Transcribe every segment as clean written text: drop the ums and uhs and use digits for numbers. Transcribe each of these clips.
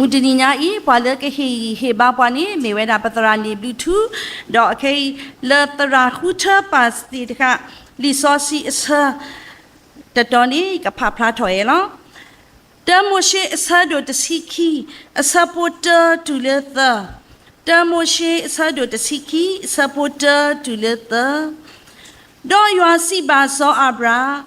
Mudininya I pala ke he ba pani meweda patrani bluetooth do ke le tra khuta pas ti ka resource sa tatoni ka phapla thoe lo Tamoshe sa do the siki a supporter to leather Tamoshe sa do the siki supporter to leather Do you are si ba so abra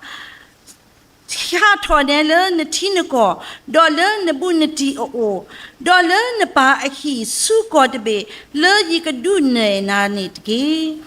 Ha tonella natinako, dollar nabunati o, dollar napa a he, su got be, le ye could do ne nanit gay.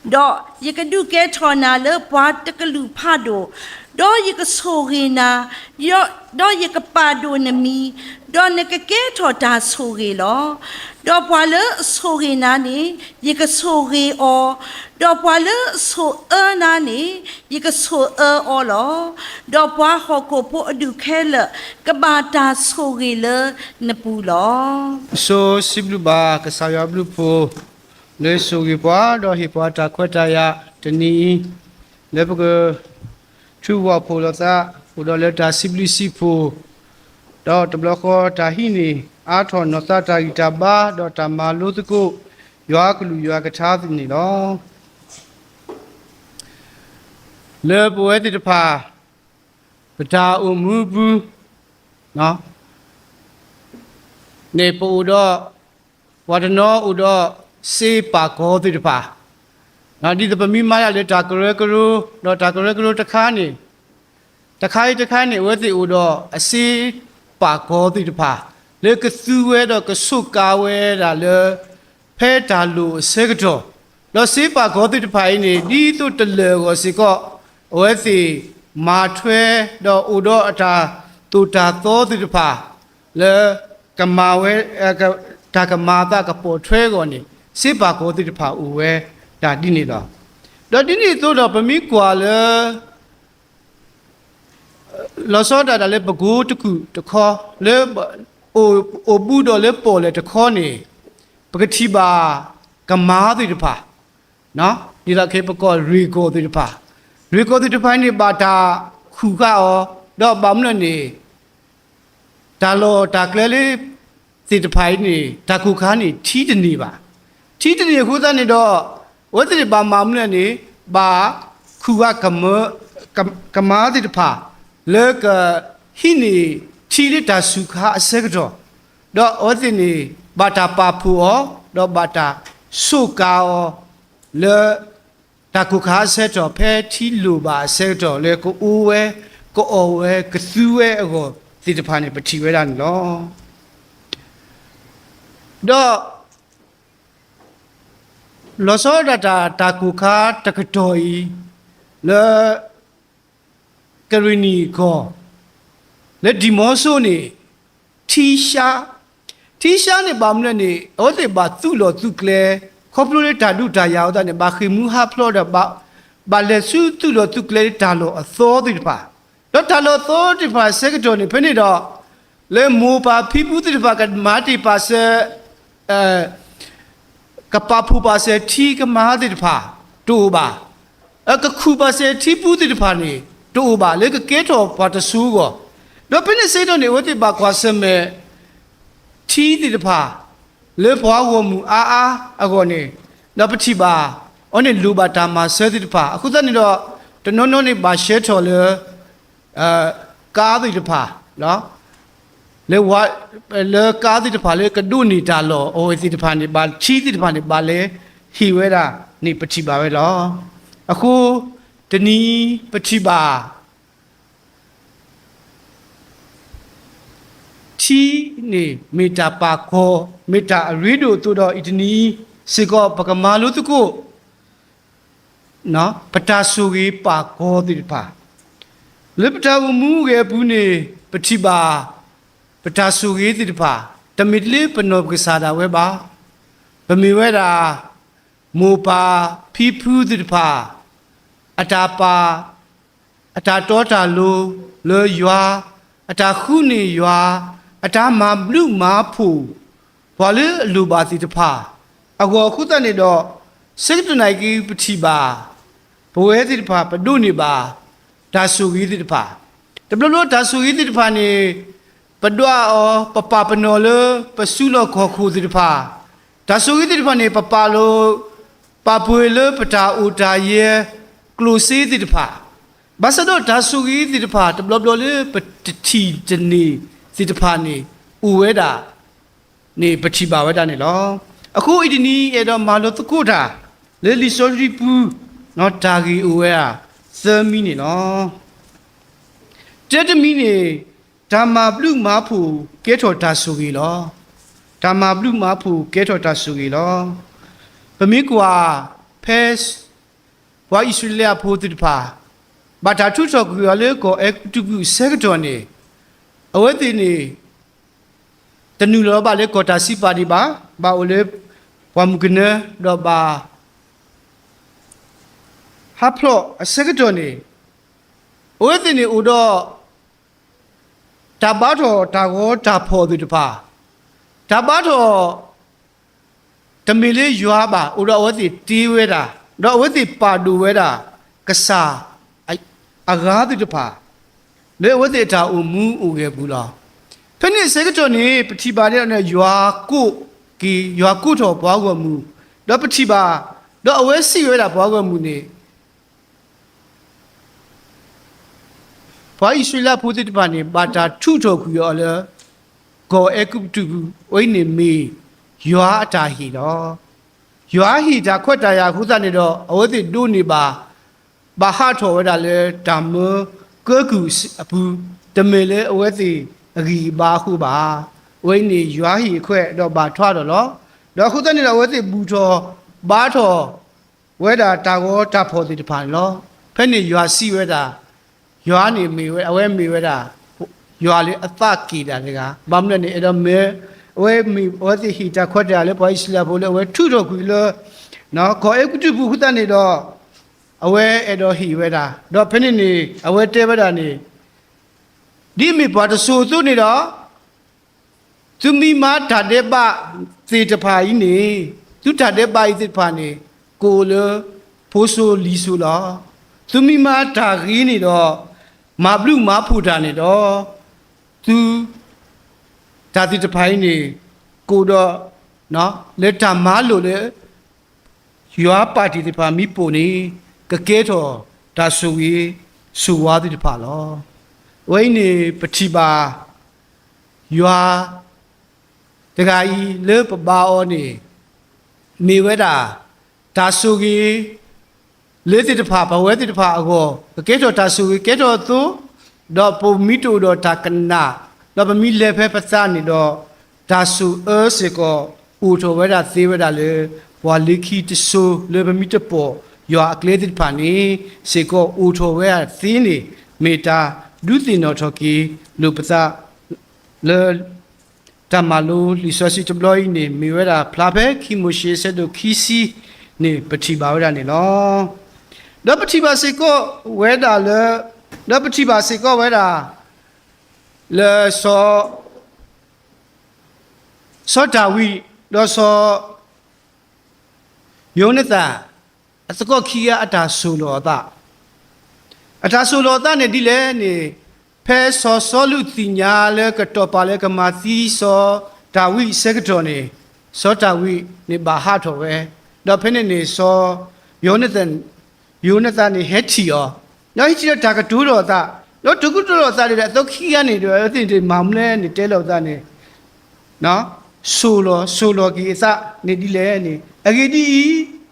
Do ye could do get on a le patakalu pado, do ye could so na, yo do ye could pado na me, do neka get or da so lo, do walla so nani, ye could so or. Do walla so nani, ye could so all, do wa hoko po do kela, kabata so le napulo. So Sibluba, Kasaya Blue Po, Le Sugipa, do Hipata Quataya, Tani, Lepago, Chuwa Polata, Udoleta Sibli Sipo, do the Bloco Tahini, Aton Notata Itaba, do Tamalutuko, Yakulu Yakatavini, no. Le Poeti Pa, Pata Umubu, no. Nepo udo, wadano udo, se pa ko ti pa. Na di the mi maya le takurekuru, no takurekuru takani. Takai with the udo, a se pa ko ti pa. Le kasuwe do kasukawe da le petalu segato. No se pa ko ti pa ini di to the le was siko. With the matwe do udo ata tuta to ti pa. Le Kamawe Takamata Kapo Tregoni, Sipa Koti Pa Uwe, Dadinida. Dadini thought of a miquale Losoda da Lepago to call Leb o Budo Lepo let a corny, Pagatiba Kamadi Pa. No, did I keep a call Rico the Pa? Rico the Pani Bata Kuka or Do Bamlani. Talo taklele sit pine takukani titani ba. Titani hudani do what the bamamlani ba kuga kamadi pa lurk hini chilita suka sector. Do odini bata papu or do bata suka or le takuka sector pe tiluba sector le ko uwe ko owe kasuwe go. The Pani Patiran law. Do Losodata Takuka Takatoi Le Karini ko. Le Dimosoni Tisha ne Bamlani, or the Batulo Tukle, Copulate Taduta Yauda and Bakimuha Ploda Balesu Tulo Tukle Talo, a thought pa. Talo thought if I secretary Penida, Le Mupa, people that if I could Mati pass Kapapu pass a tea Kamadi pa, Tuba. A Kakuba said Tipu the Pani, Tuba, like a keto, but a sugo. No penny said on the Oti Bakwasame tea the pa, Le Poawomu, Agone, Napatiba, on a Lubatama, Serti pa, Akutanido, the nononi Bashetole. Kadi the pa, no? Le what le Kadi the pale Kaduni talo, or is it pani bal, cheated pani bale, he wera ni patiba law. Aku teni patiba. Chi ni mita pako, mita rido to the itni, sigo pakamalu to go. No, patasugi pako the pa. Lipta muge pune patiba patasugi the pa. Tamidli panobgasada weba. Bamiweda Mupa Pipu the pa. Atapa Atatota lo le yua Atahuni yua Atama blue mapu. Wale lubati the pa. Ago kutanido Secretary patiba. Poeti papa duniba. Tasugi the pa. The blow Tasugi the pani padua o papa penolo pesulo kokhu dirpa dasugi dirpa ne papa lo papuelo pata utaye klusi dirpa basado dasugi dirpa tbloblo le pati jeni dirpa ne uweda ne pati ba weda ne lo aku idini edo malo tukuda le lisori pu no tagi uwea semi ne lo tetmi ne Dhamma blu mapu keto tasugi lo Dhamma blu mapu keto tasugi lo Pemikwa pes wa Israelia photipa bata tuto kuale ko ektugu sekdone aweti ni tanulo ba le kota sipadi ba ole wamgne do ba haplo sekdone aweti ni udo tabato tago tapo ditpa tabato tamile yuaba ura wati tiweda do wati padu weda kasa ai aga ditpa le wati ta umu uge bula phani segato ni patiba ne yua ku ki yua ku tho bwa go mu do patiba do awe si weda bwa go mu ni Why Israel put it bani bata tuto kuyola go ekutu oini me yua atahi lo yua hi da kwata ya huzani do awati duni ba hato weda le damu gogu apu damele awati agi ba hu ba oini yua hi kwe do ba thwa do lo do huzani do awati buto ba tho weda tago tapho ti pan lo phani yua si weda Yoa ni miwe awe miwe da yoa le athaki da lega bamne ni edo me awe mi odi hita khwata le boy isla bo le awe thu do ku le no ko ekutu bu huta ni do awe edo hi we da do phini ni awe te ba da ni di mi ba to so tu ni do tu mi ma tha de ba ti ta pha yi ni tu tha de ba yi ti pha ni ko le pho so li so la tu mi ma tha ri ni do ma blu ma phuta ne do tu ta ti ta phai ni ko do no le ta ma lo le yua pa ti ti pha mi po ni ka ke tho ta su yi su wa ti ti pha lo wai ni pati ba yua ta ga yi le pa ba o ni we da ta su gi le ti ta pha ba we ti ta pha ago ke to ta su ke to tu do po mi tu do ta kana do ba mi le phe pa sa ni do ta su se ko u tho we da se we da le wa le khi ti su le ba mi te po yo a kle ti pha ni se ko u tho we da si ni me ta du ti no tho ki lu pa sa le ta ma lu li so si to bloy ni mi we da phla phe khi mo she se do khi si ni pati ba we da ni lo do pati ba se ko we da le do pati ba se ko we da le so da wi do so yonata asako khiya ata so lo da ne di le ni phe so lu ti nya le ka to pa le ka ma ti so da wi se ka to ni so da wi ni ba ha tho we do phe ni so yonata ni he chi yo no chi da ka du lo da no du ku do lo da le to khiya ni do ti ma mle ni te lo da ni no solo ki sa ni di le ni agedi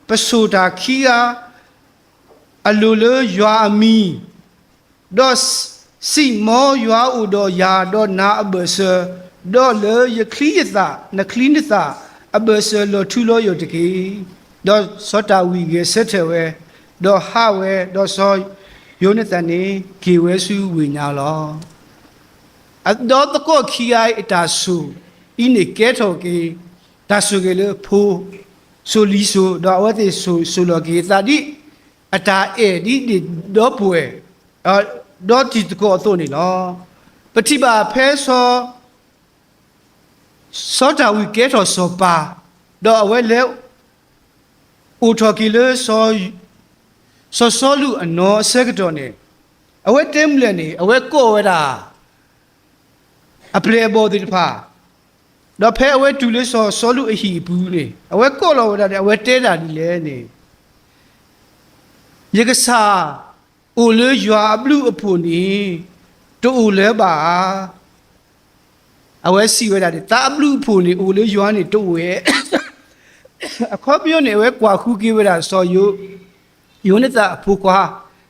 pasoda kia alolo yua ami dos si mo yua udo ya do na abese do le ye kliyasa na klinisa abese lo thulo yo tiki do sota wi ge sethewe do hawe do so yonatan ni ki we su wi nya lo ado to ko khia ita su ini keto ki tasu ge le pho so li so do awati so lo ki ta di ata di do pwe do ti ko to ni lo pati ba phe so ta wi keto so pa do awe le u tho ki le so lu ano se ka to ni awe tem le ni awe ko we da အပလေဘောဒီတဖာတော့ဖဲအဝဲတူလေးစောလူအဟီဘူးနေအဝဲကော့လောဝဒတဲ့အဝဲတဲတာဒီလဲနေယေကစာအိုလေရွာဘလူအဖို့နေတူလဲပါအဝဲစီဝဲတာတာဘလူဖို့နေအိုလေရွာနေတူဝဲအခေါ်ပြောနေဝဲကွာခုကေဝဲတာစောယိုနေတာအဖို့ကွာ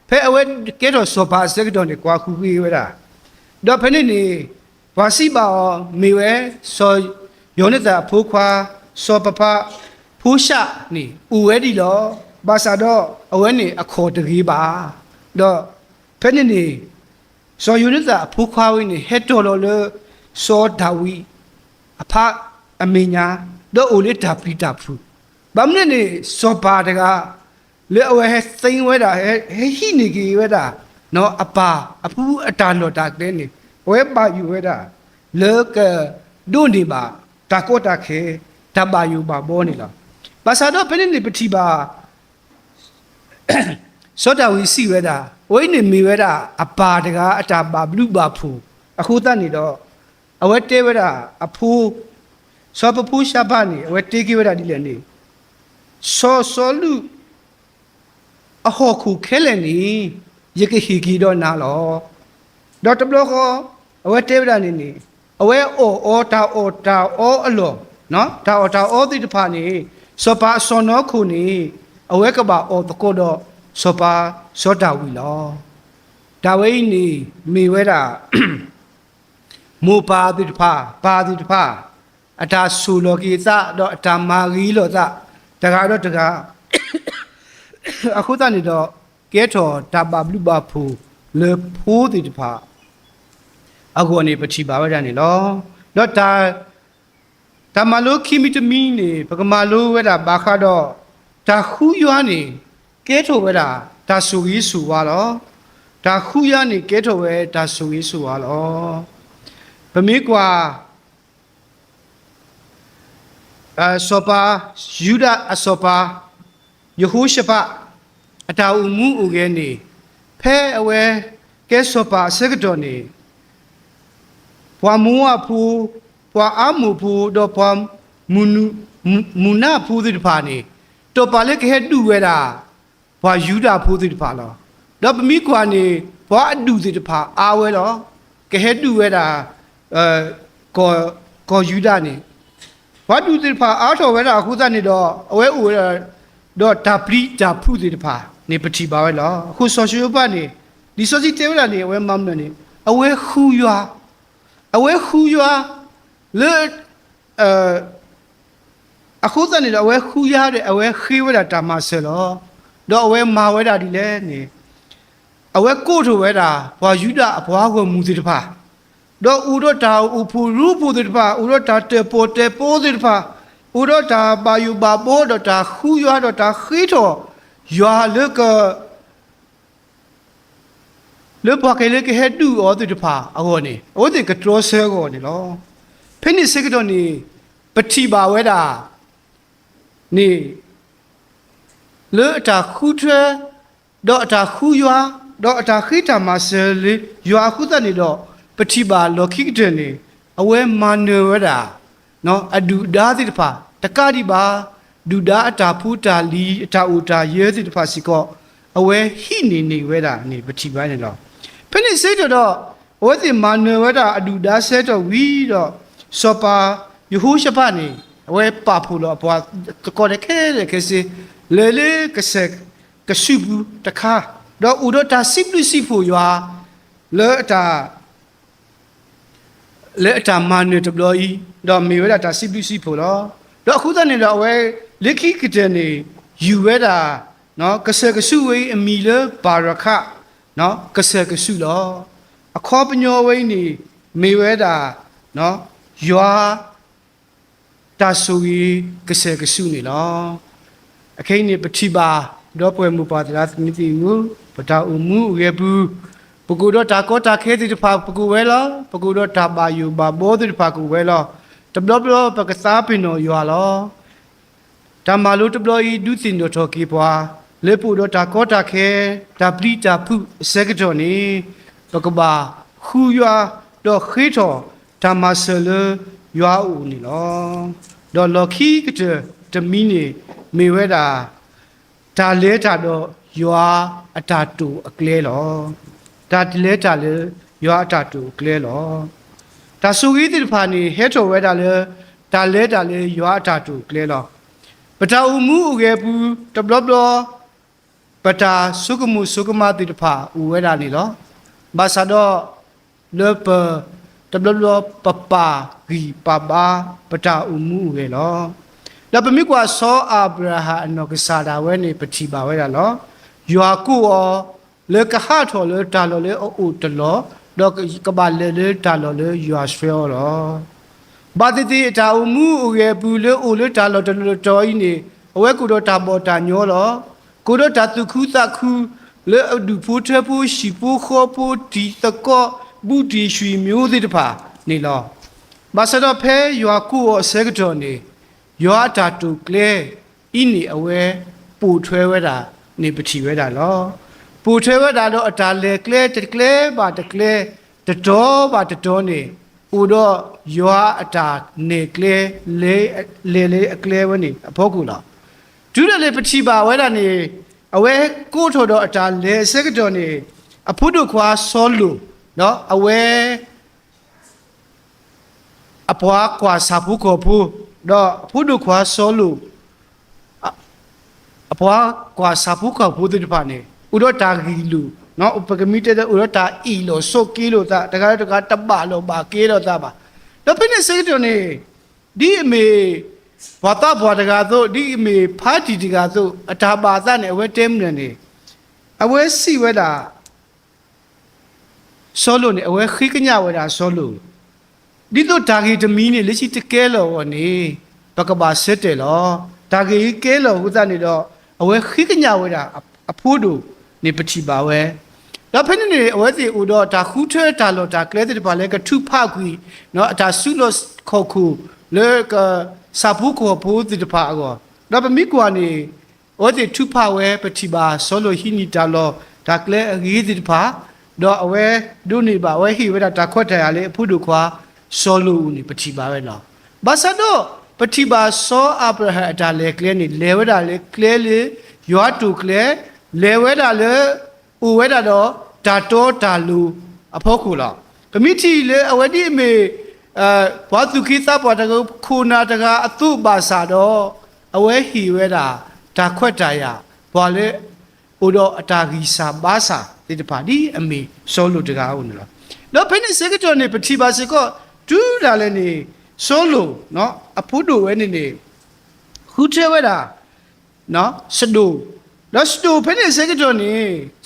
ဖဲအဝဲကဲတော့စောပါစက်တော့နေကွာခုကေဝဲတာတော့ဖဲနေဘာစီပါမေဝဲစောယောနေတာအဖို့ခွာစောပပဖိုးရှာနေဥဝဲဒီလောဘာသာတော့အဝဲနေအခေါ်တကြီးပါတော့ဖဲနေစောယောနေတာအဖို့ခွာဝင်းနေဟက်တော်လောလစောဒါဝီအဖအမေညာတော့အိုလေးဒါပီတာဖူဘာမနေစောပါတကလေအဝဲသိန်းဝဲတာဟဲဟိနေကြီးဝဲတာနော်အပါအဖူးအတာလော်တာကလေးနေဝဲပါယူဝဲတာလေကဒုန်ဒီပါတာကောတာခေတပါယူပါဘောနေလားဘာသာတော့ဖဲနေပတိပါစောတာဝီစီဝဲတာဝိနေမီဝဲတာအပါတကအတာပါဘလူပါဖူအခုတတ်နေတော့အဝဲတဲဝဲတာအဖူးစောပဖူးရှာပါနေအဝဲတေးကြီးဝဲတာဒီလည်းနေစောလူအဟောခုခဲလည်းနေယကဟီကီတော့နာလောတော့တဘလခောအဝဲတဲဝဲတာနေအဝဲအော်တာအော်အလောနော်တာအော်တိတဖာနေစောပါစောနောခုနေအဝဲကပါအော်တကောတော့စောပါစောတာဝီလောဒါဝိနေမေဝဲတာမူပါတိတဖာအတာဆူလောကီသတော့အတာမာဂီလောသတကားတော့တကားအခုတနေတော့ကဲထော်တပါဘလူပါဖူလေဖိုးတိတဖာအခုအနေပတိပါဝဲတာနေလောတော့တာမလိုခီမီတမီနေပကမာလိုဝဲတာဘာခါတော့တာခူးရွာနေကဲထော်ဝဲတာတာဆူကြီးဆူပါလောတာခူးရနေကဲထော်ဝဲတာဆူကြီးဆူပါလောဗမေကွာစောပါယူဒအစောပါယေဟူရှပအတာဥမှုဥကဲနေဖဲအဝဲကဲစောပါစကတော်နေဘွာမူဝဖူဘွာအမှုဖူတော့ဘွာမူနာဖူတိဖာနေတော့ပါလေကဲတူဝဲတာဘွာယူဒဖူတိဖာလောတော့ပမိကွာနေဘွာအတူတိဖာအာဝဲလောကဲတူဝဲတာကောယူဒနေဘာတူတိဖာအားတော်ဝဲတာအခုသနေတော့အဝဲဥတော့ဒါပရိဒါဖုတိဖာနေပတိပါဝဲလောအခုဆောရှယ်ပတ်နေဒီစောစီတဲဝလာနေအဝဲမမ်နေအဝဲခူရွာလေအခုသနေတော့အဝဲခူရတဲ့အဝဲခေးဝဲတာတာမဆဲလောတော့အဝဲမာဝဲတာဒီလဲနေအဝဲကိုထိုဝဲတာဘွာယူဒအဘွားကိုမူတိဖာတော့ဥရောတာဥဖူရူပူတိဖာဥရောတာတေပိုတိဖာဥရောတာဘာယူဘာဘောတော့တာခူရွာတော့တာခိတော်ရွာလကလေဘွားကလေးကဟဲ့တူအော်တိဖာအောနေအိုဒီကထရောဆဲကိုနေလောဖိနိစကတော့နေပတိပါဝဲတာနေလေတာခူထွဲတော့တာခူရွာတော့တာခိတာမဆဲလေရွာခုတနေတော့ပတိပါလောခိတဲ့နေအဝဲမန်နဝတာနော်အဒူဒါတိတဖာတကတိပါဒူဒါအတာဖူတာလီအတာဥတာရဲတိတဖာစီကောအဝဲဟိနေဝဲတာနေပတိပါနေတော့ဖိနိစိတ်တော့ဝဲတိမန်နဝတာအဒူဒါဆဲတော့ဝီတော့စောပါယေဟူရှပနေအဝဲပါဖူလောဘွာကောတဲ့ခဲစီလေကဆက်ကဆုဘူးတခါတော့ဥဒတာစိပလူစီဖူရွာလေတာမန်နေတဘလီတော့မေဝတာစီပလူစီဖူလောတော့အခုတနေတော့အဝဲလက်ခိကတဲ့နေယူဝဲတာနော်ကဆက်ကဆုဝေးအမီလေဘာရခနော်ကဆက်ကဆုလောအခေါ်ပညောဝိနေမေဝဲတာနော်ရွာတာဆူကြီးကဆက်ကဆုနေလောအခိနေပတိပါတော့ပွဲမူပါတရာသမိတိကိုပတာဥမှုရေဘူးပကူတော့တာကောတာခဲတိတဖာပကူဝဲလောပကူတော့တာပါယူပါဘောတိတဖာကူဝဲလောတဘလပကစားပင်တော်ရွာလောတမလိုတဘလဤဒုတင်တော်ကေပွားလေပူတော့တာကောတာခဲတာပလိတာဖုစက်ကတော်နေပကဘာခူရွာတော့ခေတော် တာမဆလရွာဦးနီလောဒေါ်လခီကတမီနေမေဝဲတာဒါလဲတာတော့ရွာအတာတူအကလဲလောဒါတလဲတာလဲရွာအတာတူကလဲလောဒါဆူကြီးတိဖာနေဟဲထော်ဝဲတာလဲဒါလဲတာလဲရွာအတာတူကလဲလောပတာဦးမှုဥကေဘူးတဘလဘလပတာစုကမှုစုကမတိဖာဥဝဲတာနေလောဘာသာတော့လေပတဘလပပဂီပဘာပတာဦးမှုဥကေလောလပမိကွာဆောအာဗရာဟာအနောကစားတာဝဲနေပတိပါဝဲတာလောယွာကူအောလေကဟာထော်လေတာလောလေအိုတလောတော့ကဘာလေတာလောလေယွာဆွဲလောဘာတိတာအမှုရေပူလေအိုလေတာလောတလောတော်ဤနေအဝဲကူတော့တာပေါ်တာညောလောကိုတော့တာသူခုသခုလေအဒူဖိုးထဖိုးရှိဖိုးခေါ်ဖိုးဒီတကောဘူဒီရွှေမျိုးသေးတဖာနေလောဘာစတော့ဖဲယွာကူအောဆဲကတော်နေယောအတာတူကလဲဤနေအဝဲပူထွဲဝဲတာနေပတိဝဲတာလောပူထွဲဝဲတာတော့အတာလေကလဲတကလဲပါတကလဲတတော်ပါတတော်နေဥတော့ယောအတာနေကလဲလေအကလဲဝဲနေအဖို့ကူလားဒုရလေပတိပါဝဲတာနေအဝဲကိုထော်တော့အတာလေစက်တော်နေအဖို့တို့ခွာဆောလူနော်အဝဲအပွားကွာစာဖူကိုဖူတော့ဖုဒုခွာဆောလူအပွားကွာစာဖူကောဖုဒုတပါနေဥတော့တာဂီလူနော်ဥပကမိတဲ့ဥတော့တာအီလိုဆိုကီလိုတာတကားတပလိုပါကေတော့တာပါတော့ပြနေစိတ်တော်နေဒီအမေဘာတာဘာတကားတို့ဒီအမေဖာတီတကားတို့အတာပါသနဲ့အဝဲတဲမနေအဝဲစီဝဲတာဆောလူနေအဝဲခိကညဝဲတာဆောလူဒီတော့တာဂီတမီနေလက်ရှိတကဲလောနေပကဘာစစ်တယ်လောတာဂီကဲလောဥဒနေတော့အဝဲခိကညာဝဲတာအဖိုးတို့နေပတိပါဝဲတော့ဖင်းနေအဝဲစီဥတော့ဒါခူးထဲတာလောတာကလဲတဲ့ပါလဲကထုဖခွီနော်အတာဆုလောခေါခုလေကစာဖူးကိုဖိုးတဲ့ပါကောတော့ပမိကွာနေဝဲစီထုဖဝဲပတိပါဆောလိုဟီနီတာလောဒါကလဲအကြီးတဲ့ပါတော့အဝဲဒုနေပါဝဲဟီဝဲတာခွတ်တယ်ရလေအဖိုးတို့ခွာဆောလူနေပတိပါပဲနော်ဘာသာတော့ပတိပါဆောအဗရာဟအတာလေကလဲနေလေဝဲတာလေကလဲလေရွာတူကလဲလေဝဲတာလေဥဝဲတာတော့တာတောတာလူအဖို့ခုလားကမိတီလေအဝဲဒီမေဘာသူခိသပေါ်တကခုနာတကအတုပါစာတော့အဝဲဟီဝဲတာဒါခွက်တာရဘာလေဥတော့အတာဂီစာဘာစာဒီတပါဒီအမေဆောလူတကားဦးနော်တော့ဖိနေစကတော်နေပတိပါစကောဒူးတာလည်းနေဆိုလိုနော်အဖို့တို့ဝဲနေခူးထဲဝဲတာနော်စဒူတော့စဒူဖဲနေစကတော်နေ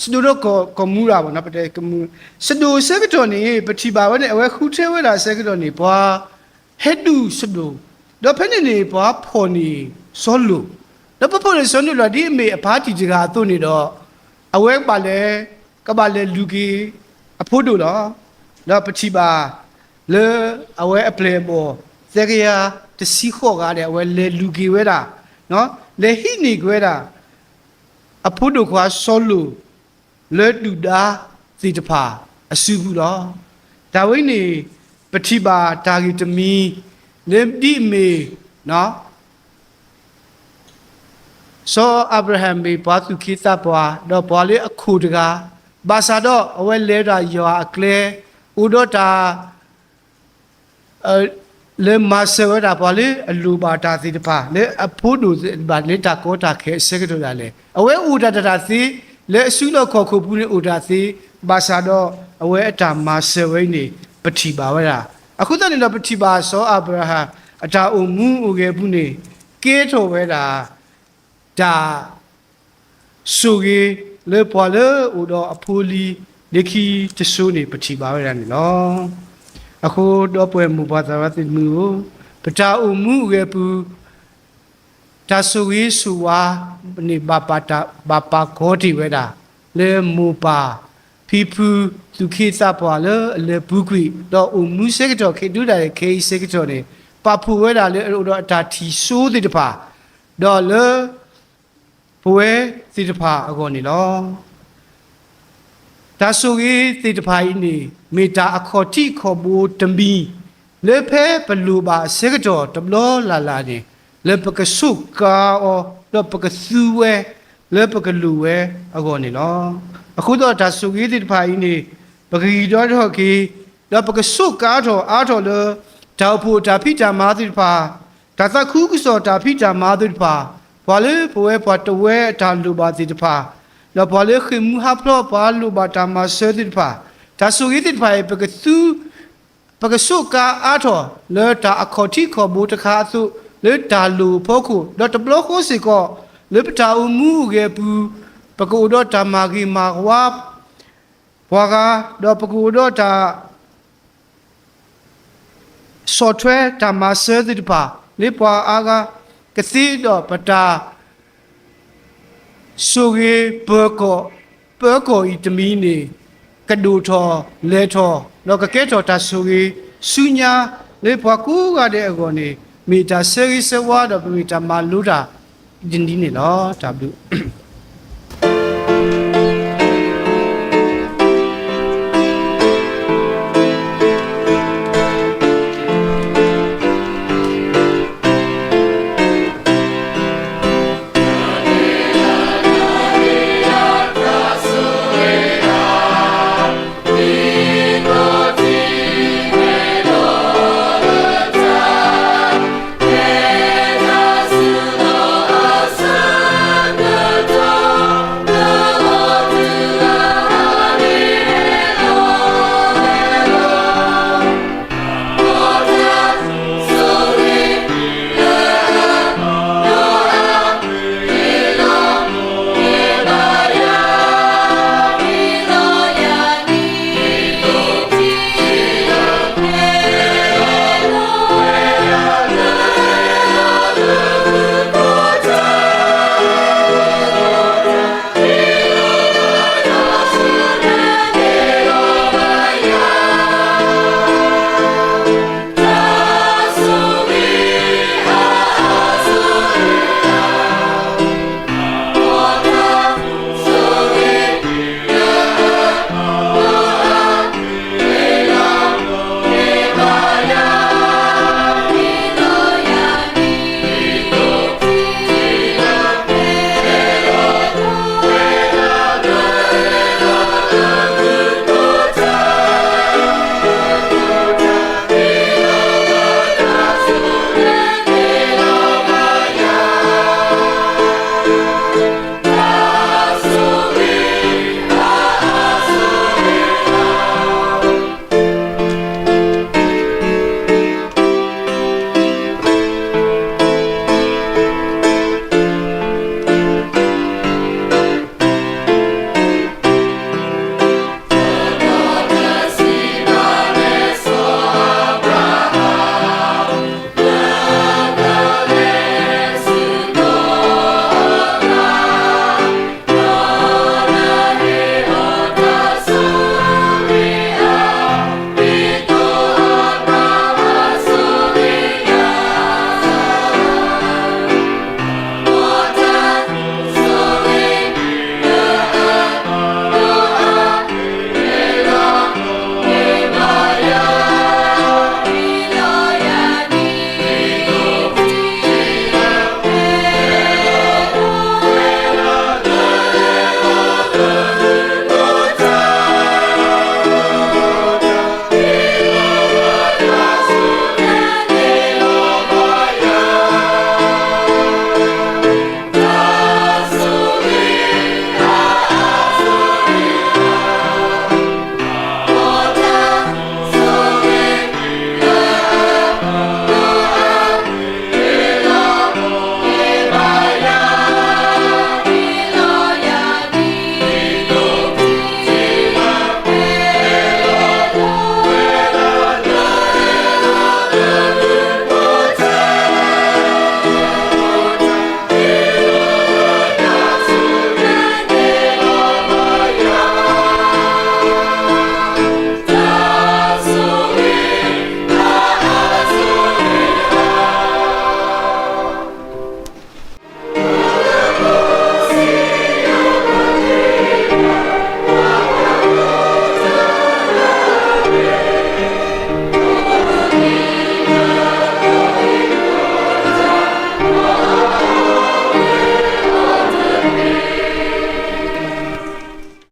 စဒူတော့ကမူရာပေါ့နော်ပတဲကမူစဒူစကတော်နေပတိပါဝဲနေအဝဲခူးထဲဝဲတာစကတော်နေဘွာဟက်ဒူစဒူတော့ဖဲနေဘွာဖော်နေဆိုလိုတော့ဖော်နေဆိုလို့ဒီအမေအဖားတီတကာတို့နေတော့အဝဲပါလဲကပါလဲလူကြီးအဖို့တို့တော့ပတိပါလေအဝဲအပလေဘောသကရတစီခေါ်ကားတဲ့အဝဲလေလူကြီးဝဲတာနော်လေဟိနီကွဲတာအဖို့တို့ခွာဆောလူလေတူတာစီတဖာအစုဘူးတော့ဒါဝိနေပတိပါတာဂီတမီလေဒီမေနော်ဆောအာဗြဟံမေဘာသူခိသပွားတော့ဘာလေအခုတကားဘာသာတော့အဝဲလဲတာရွာအကလဲဥဒတာလေမဆဝတာပါလေအလူပါတာစီတပါလေအဖိုးတို့ဘာလေတာကောတာခဲစကတော်လာလေအဝဲဥဒတာစီလေအစုလောက်ခေါ်ခုပူနေဥဒစီဘာသာတော့အဝဲအတာမဆဝိနေပတိပါဝဲတာအခုတည်းတော့ပတိပါဆောအာဗရာဟအတာအုံမူဥကေဘူးနေကဲထော်ဝဲတာဒါစုကြီးလေပေါ်လေဥတော့အဖိုးလီလေခီတဆူနေပတိပါဝဲတာနော်အခုတော့ပွဲမူပါသာတိမူပတာအုံမူကေပူဒါဆူကြီးဆူဝါနေဘပါတာဘပါခေါ်တီဝဲတာလေမူပါဖီဖူသူခိသပွားလေဘူးကွီတော့အုံမူစကတော်ခေတူတာခေစကတော်နေပပူဝဲတာလေတော့အတာတီဆိုးတိတပါတော့လေပွဲတိတပါအကောနေလောဒါဆိုကြီးတိတပါဤနေမေတာအခေါ်တိခေါ်ဘူးတမီ လေဖဲဘလူပါစေကတော့တဘလောလာလာနေလေပကဆုကာအောတော့ပကစုဝဲလေပကလူဝဲအကောနေနော်အခုတော့ဒါစုကြီးတိတဖာကြီးနေပကီတော့ခီတော့ပကဆုကာတော့အားတော့လေတောက်ဖို့ဒါဖိတာမာတိတဖာဒါသခုကစောဒါဖိတာမာတိတဖာဘာလေဘဝဲဘတဝဲဒါလူပါတိတဖာတော့ဘာလေခိမဟာဖလောဘာလူပါတာမဆေတိတဖာဒါစုကြီးတိတဖာပကစုပကဆုကာအားတော့လေတာအခေါ်တိခေါ်ဘူးတခါစုလေတာလူဖို့ခုတော့တဘလခိုးစီကောလေပတာအမှုကေဘူးပကူတော့တာမာဂီမာဝါဘွာကတော့ပကူတော့တာsoftware တာမဆေဒီပါလေပွာအားကကစီတော့ပတာဆိုကေဘောကိုဤတမီနေကဒူထောလေထောတော့ကကဲထောတာဆိုကေစုညာလေပွာကူကတဲ့အကောနေမီတာဆေရီစဝါတော့မီတာမာလူတာဒီနေလောတာဘူး